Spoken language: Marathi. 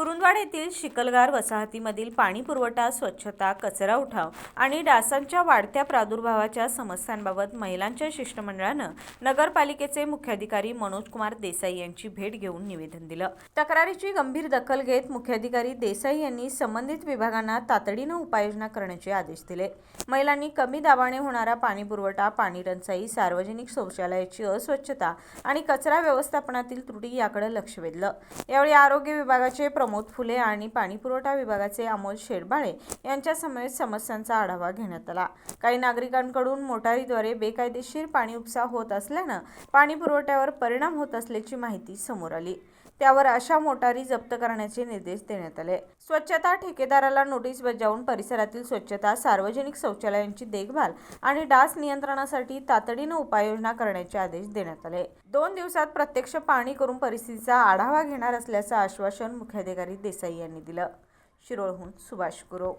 कुरुंदवाड येथील शिकलगार वसाहतीमधील पाणी पुरवठा, स्वच्छता, कचरा उठाव आणि डासांच्या वाढत्या प्रादुर्भावाच्या समस्यांबाबत महिलांच्या शिष्टमंडळानं नगरपालिकेचे मुख्याधिकारी मनोज कुमार देसाई यांची भेट घेऊन निवेदन दिलं। तक्रारीची गंभीर दखल घेत मुख्याधिकारी देसाई यांनी संबंधित विभागांना तातडीनं उपाययोजना करण्याचे आदेश दिले। महिलांनी कमी दाबाने होणारा पाणी पुरवठा, पाणी टंचाई, सार्वजनिक शौचालयाची अस्वच्छता आणि कचरा व्यवस्थापनातील त्रुटी याकडे लक्ष वेधलं। यावेळी आरोग्य विभागाचे प्रमोद फुले आणि पाणीपुरवठा विभागाचे अमोल शेरबाळे यांच्यासमवेत समस्यांचा आढावा घेण्यात आला। काही नागरिकांकडून मोटारीद्वारे बेकायदेशीर पाणी उपसा होत असल्यानं पाणी पुरवठ्यावर परिणाम होत असल्याची माहिती समोर आली। त्यावर अशा मोटारी जप्त करण्याचे निर्देश देण्यात आले। स्वच्छता ठेकेदाराला नोटीस बजावून परिसरातील स्वच्छता, सार्वजनिक शौचालयांची देखभाल आणि डास नियंत्रणासाठी तातडीनं उपाययोजना करण्याचे आदेश देण्यात आले। 2 दिवसात प्रत्यक्ष पाहणी करून परिस्थितीचा आढावा घेणार असल्याचं आश्वासन मुख्याधिकारी देसाई यांनी दिलं। शिरोळहून सुभाष गुरव।